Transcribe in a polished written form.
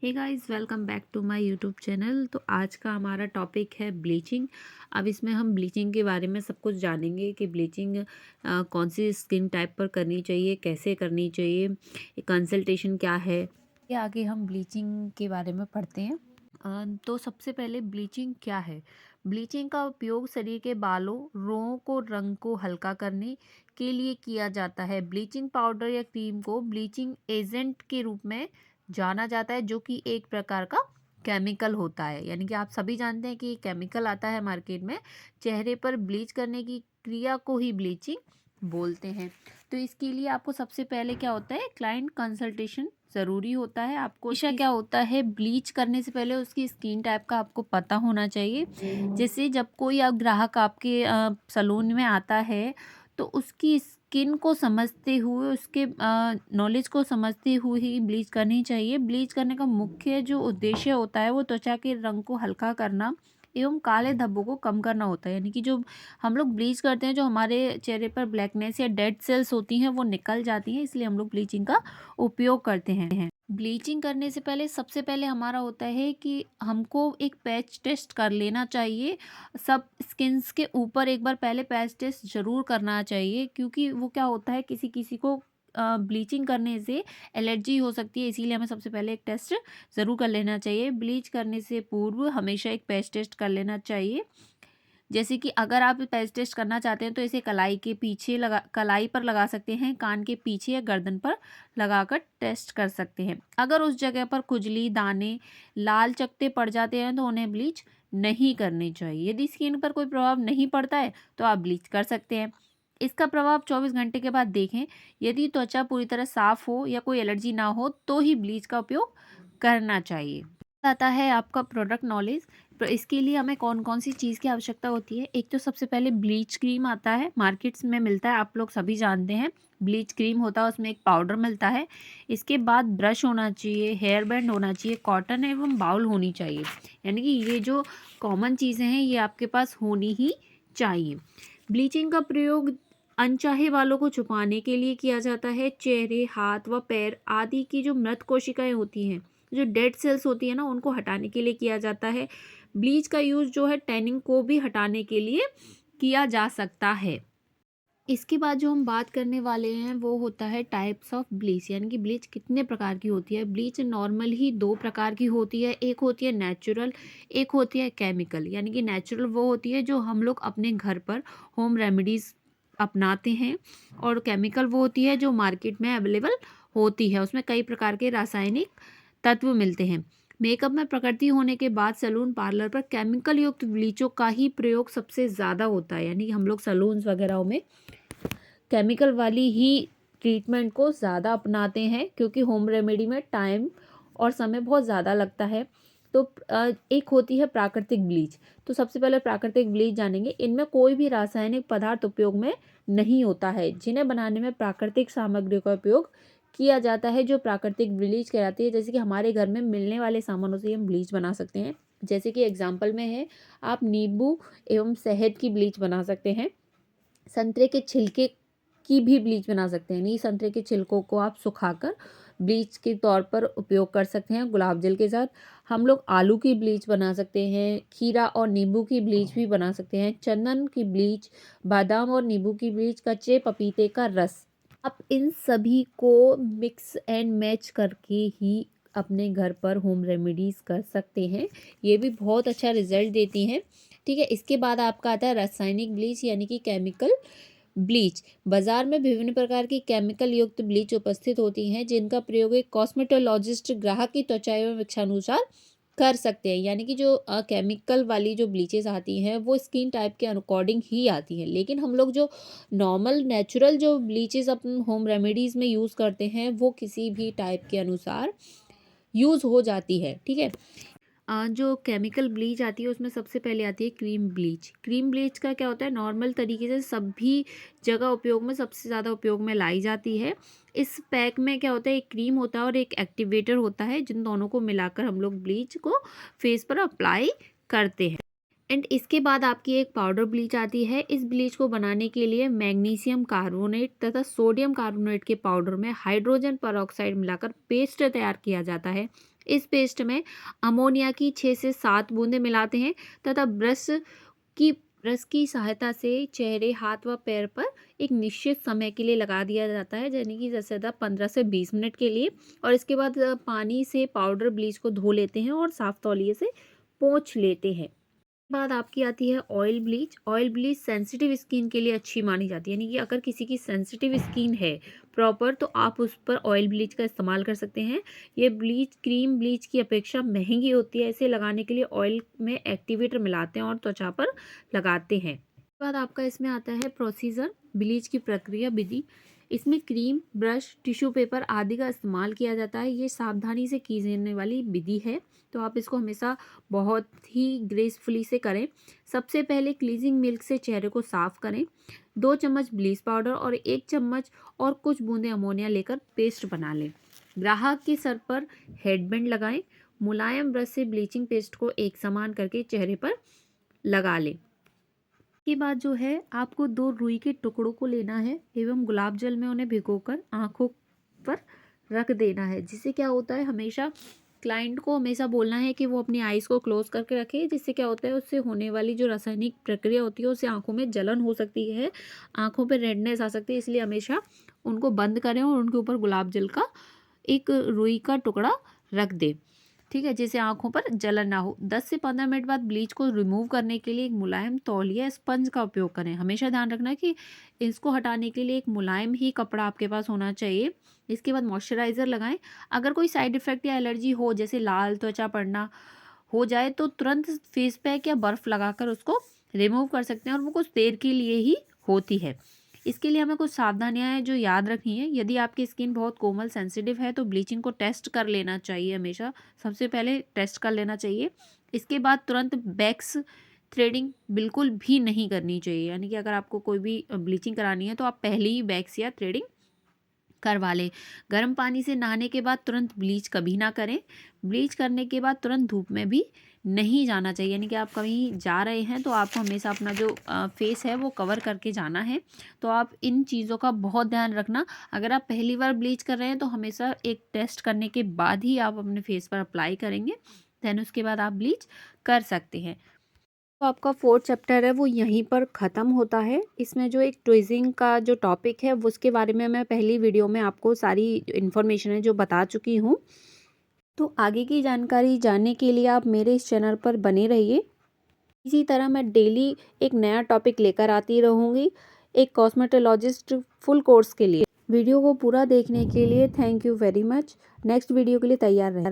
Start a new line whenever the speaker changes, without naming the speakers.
Hey guys, welcome back to my YouTube channel. तो आज का हमारा टॉपिक है ब्लीचिंग। अब इसमें हम ब्लीचिंग के बारे में सब कुछ जानेंगे कि ब्लीचिंग कौन सी स्किन टाइप पर करनी चाहिए, कैसे करनी चाहिए, कंसल्टेशन क्या है। ये आगे हम ब्लीचिंग के बारे में पढ़ते हैं। तो सबसे पहले ब्लीचिंग क्या है। ब्लीचिंग का उपयोग शरीर के बालों, रोओं को रंग को हल्का करने के लिए किया जाता है। ब्लीचिंग पाउडर या क्रीम को ब्लीचिंग एजेंट के रूप में जाना जाता है, जो कि एक प्रकार का केमिकल होता है। यानी कि आप सभी जानते हैं कि केमिकल आता है मार्केट में, चेहरे पर ब्लीच करने की क्रिया को ही ब्लीचिंग बोलते हैं। तो इसके लिए आपको सबसे पहले क्या होता है, क्लाइंट कंसल्टेशन ज़रूरी होता है। आपको हमेशा क्या होता है, ब्लीच करने से पहले उसकी स्किन टाइप का आपको पता होना चाहिए। जैसे जब कोई आप ग्राहक आपके सैलून में आता है, तो उसकी स्किन को समझते हुए, उसके नॉलेज को समझते हुए ही ब्लीच करनी चाहिए। ब्लीच करने का मुख्य जो उद्देश्य होता है वो त्वचा के रंग को हल्का करना एवं काले धब्बों को कम करना होता है। यानी कि जो हम लोग ब्लीच करते हैं, जो हमारे चेहरे पर ब्लैकनेस या डेड सेल्स होती हैं वो निकल जाती हैं, इसलिए हम लोग ब्लीचिंग का उपयोग करते हैं। ब्लीचिंग करने से पहले सबसे पहले हमारा होता है कि हमको एक पैच टेस्ट कर लेना चाहिए। सब स्किन्स के ऊपर एक बार पहले पैच टेस्ट ज़रूर करना चाहिए, क्योंकि वो क्या होता है, किसी किसी को ब्लीचिंग करने से एलर्जी हो सकती है, इसीलिए हमें सबसे पहले एक टेस्ट ज़रूर कर लेना चाहिए। ब्लीच करने से पूर्व हमेशा एक पैच टेस्ट कर लेना चाहिए। जैसे कि अगर आप पैच टेस्ट करना चाहते हैं तो इसे कलाई पर लगा सकते हैं, कान के पीछे या गर्दन पर लगाकर टेस्ट कर सकते हैं। अगर उस जगह पर खुजली, दाने, लाल चकत्ते पड़ जाते हैं तो उन्हें ब्लीच नहीं करनी चाहिए। यदि स्किन पर कोई प्रभाव नहीं पड़ता है तो आप ब्लीच कर सकते हैं। इसका प्रभाव 24 घंटे के बाद देखें। यदि त्वचा पूरी तरह साफ हो या कोई एलर्जी ना हो तो ही ब्लीच का उपयोग करना चाहिए। आता है आपका प्रोडक्ट नॉलेज। तो इसके लिए हमें कौन कौन सी चीज़ की आवश्यकता होती है। एक तो सबसे पहले ब्लीच क्रीम आता है, मार्केट्स में मिलता है, आप लोग सभी जानते हैं। ब्लीच क्रीम होता है, उसमें एक पाउडर मिलता है। इसके बाद ब्रश होना चाहिए, हेयर बैंड होना चाहिए, कॉटन एवं बाउल होनी चाहिए। यानी कि ये जो कॉमन चीज़ें हैं ये आपके पास होनी ही चाहिए। ब्लीचिंग का प्रयोग अनचाहे बालों को छुपाने के लिए किया जाता है। चेहरे, हाथ व पैर आदि की जो मृत कोशिकाएं होती हैं, जो डेड सेल्स होती है ना, उनको हटाने के लिए किया जाता है। ब्लीच का यूज़ जो है टैनिंग को भी हटाने के लिए किया जा सकता है। इसके बाद जो हम बात करने वाले हैं वो होता है टाइप्स ऑफ ब्लीच। यानी कि ब्लीच कितने प्रकार की होती है। ब्लीच नॉर्मल ही दो प्रकार की होती है, एक होती है नेचुरल, एक होती है केमिकल। यानी कि नेचुरल वो होती है जो हम लोग अपने घर पर होम रेमेडीज़ अपनाते हैं, और केमिकल वो होती है जो मार्केट में अवेलेबल होती है। उसमें कई प्रकार के रासायनिक तत्व मिलते हैं। मेकअप में प्रकृति होने के बाद सैलून पार्लर पर केमिकल युक्त ब्लीचों का ही प्रयोग सबसे ज़्यादा होता है। यानी कि हम लोग सैलून्स वगैरह में केमिकल वाली ही ट्रीटमेंट को ज़्यादा अपनाते हैं, क्योंकि होम रेमेडी में टाइम और समय बहुत ज़्यादा लगता है। तो एक होती है प्राकृतिक ब्लीच। तो सबसे पहले प्राकृतिक ब्लीच जानेंगे। इनमें कोई भी रासायनिक पदार्थ उपयोग में नहीं होता है, जिन्हें बनाने में प्राकृतिक सामग्रियों का उपयोग किया जाता है, जो प्राकृतिक ब्लीच कहलाती है। जैसे कि हमारे घर में मिलने वाले सामानों से हम ब्लीच बना सकते हैं। जैसे कि एग्जाम्पल में है, आप नींबू एवं शहद की ब्लीच बना सकते हैं। संतरे के छिलके की भी ब्लीच बना सकते हैं। नहीं, संतरे के छिलकों को आप सुखाकर ब्लीच के तौर पर उपयोग कर सकते हैं गुलाब जल के साथ। हम लोग आलू की ब्लीच बना सकते हैं, खीरा और नींबू की ब्लीच भी बना सकते हैं, चंदन की ब्लीच, बादाम और नींबू की ब्लीच, कच्चे पपीते का रस। आप इन सभी को मिक्स एंड मैच करके ही अपने घर पर होम रेमेडीज़ कर सकते हैं। ये भी बहुत अच्छा रिजल्ट देती हैं। ठीक है, इसके बाद आपका आता है रासायनिक ब्लीच, यानी कि केमिकल ब्लीच। बाजार में विभिन्न प्रकार की केमिकल युक्त ब्लीच उपस्थित होती हैं, जिनका प्रयोग एक कॉस्मेटोलॉजिस्ट ग्राहक की त्वचा एवं इच्छानुसार कर सकते हैं। यानी कि जो केमिकल वाली जो ब्लीचेस आती हैं वो स्किन टाइप के अकॉर्डिंग ही आती हैं, लेकिन हम लोग जो नॉर्मल नेचुरल जो ब्लीचेस अपन होम रेमेडीज़ में यूज़ करते हैं वो किसी भी टाइप के अनुसार यूज़ हो जाती है। ठीक है, जो केमिकल ब्लीच आती है उसमें सबसे पहले आती है क्रीम ब्लीच। क्रीम ब्लीच का क्या होता है, नॉर्मल तरीके से सभी जगह उपयोग में सबसे ज़्यादा उपयोग में लाई जाती है। इस पैक में क्या होता है, एक क्रीम होता है और एक एक्टिवेटर होता है, जिन दोनों को मिलाकर हम लोग ब्लीच को फेस पर अप्लाई करते हैं। एंड इसके बाद आपकी एक पाउडर ब्लीच आती है। इस ब्लीच को बनाने के लिए मैग्नीशियम कार्बोनेट तथा सोडियम कार्बोनेट के पाउडर में हाइड्रोजन परऑक्साइड मिलाकर पेस्ट तैयार किया जाता है। इस पेस्ट में अमोनिया की 6 से 7 बूंदें मिलाते हैं तथा ब्रश की सहायता से चेहरे, हाथ व पैर पर एक निश्चित समय के लिए लगा दिया जाता है, यानी कि ज़्यादा से ज़्यादा 15 से 20 मिनट के लिए। और इसके बाद पानी से पाउडर ब्लीच को धो लेते हैं और साफ तौलिए से पोंछ लेते हैं। बाद आपकी आती है oil bleach. Oil bleach sensitive skin के लिए अच्छी मानी जाती है, यानी कि अगर किसी की सेंसिटिव स्किन है प्रॉपर, तो आप उस पर ऑयल ब्लीच का इस्तेमाल कर सकते हैं। ये ब्लीच क्रीम ब्लीच की अपेक्षा महंगी होती है। इसे लगाने के लिए ऑयल में एक्टिवेटर मिलाते हैं और त्वचा पर लगाते हैं। उसके बाद आपका इसमें आता है प्रोसीजर, ब्लीच की प्रक्रिया विधि। इसमें क्रीम, ब्रश, टिश्यू पेपर आदि का इस्तेमाल किया जाता है। ये सावधानी से की जाने वाली विधि है, तो आप इसको हमेशा बहुत ही ग्रेसफुली से करें। सबसे पहले क्लीजिंग मिल्क से चेहरे को साफ करें। 2 चम्मच ब्लीच पाउडर और 1 चम्मच और कुछ बूंदे अमोनिया लेकर पेस्ट बना लें। ग्राहक के सर पर हेडबैंड लगाएं। मुलायम ब्रश से ब्लीचिंग पेस्ट को एक समान करके चेहरे पर लगा लें। के बाद जो है आपको 2 रुई के टुकड़ों को लेना है एवं गुलाब जल में उन्हें भिगोकर आंखों पर रख देना है। जिससे क्या होता है, हमेशा क्लाइंट को हमेशा बोलना है कि वो अपनी आईज़ को क्लोज करके रखे। जिससे क्या होता है, उससे होने वाली जो रासायनिक प्रक्रिया होती है उससे आंखों में जलन हो सकती है, आंखों पर रेडनेस आ सकती है। इसलिए हमेशा उनको बंद करें और उनके ऊपर गुलाब जल का एक रुई का टुकड़ा रख दें, ठीक है, जिससे आंखों पर जलन ना हो। 10 से 15 मिनट बाद ब्लीच को रिमूव करने के लिए एक मुलायम तौलिया स्पंज का उपयोग करें। हमेशा ध्यान रखना कि इसको हटाने के लिए एक मुलायम ही कपड़ा आपके पास होना चाहिए। इसके बाद मॉइस्चराइज़र लगाएं। अगर कोई साइड इफ़ेक्ट या एलर्जी हो, जैसे लाल त्वचा पड़ना हो जाए, तो तुरंत फेस पैक या बर्फ़ लगाकर उसको रिमूव कर सकते हैं और वो कुछ देर के लिए ही होती है। इसके लिए हमें कुछ सावधानियां हैं जो याद रखनी है। यदि आपकी स्किन बहुत कोमल सेंसिटिव है तो ब्लीचिंग को टेस्ट कर लेना चाहिए। हमेशा सबसे पहले टेस्ट कर लेना चाहिए। इसके बाद तुरंत वैक्स थ्रेडिंग बिल्कुल भी नहीं करनी चाहिए, यानी कि अगर आपको कोई भी ब्लीचिंग करानी है तो आप पहले ही वैक्स या थ्रेडिंग करवा लें। गर्म पानी से नहाने के बाद तुरंत ब्लीच कभी ना करें। ब्लीच करने के बाद तुरंत धूप में भी नहीं जाना चाहिए, यानी कि आप कहीं जा रहे हैं तो आपको हमेशा अपना जो फेस है वो कवर करके जाना है। तो आप इन चीज़ों का बहुत ध्यान रखना। अगर आप पहली बार ब्लीच कर रहे हैं तो हमेशा एक टेस्ट करने के बाद ही आप अपने फेस पर अप्लाई करेंगे, देन उसके बाद आप ब्लीच कर सकते हैं। तो आपका 4th चैप्टर है वो यहीं पर ख़त्म होता है। इसमें जो एक ट्विजिंग का जो टॉपिक है वो उसके बारे में मैं पहली वीडियो में आपको सारी इन्फॉर्मेशन है जो बता चुकी हूँ। तो आगे की जानकारी जानने के लिए आप मेरे इस चैनल पर बने रहिए। इसी तरह मैं डेली एक नया टॉपिक लेकर आती रहूँगी एक कॉस्मेटोलॉजिस्ट फुल कोर्स के लिए। वीडियो को पूरा देखने के लिए thank you very much. Next video के लिए तैयार रहें।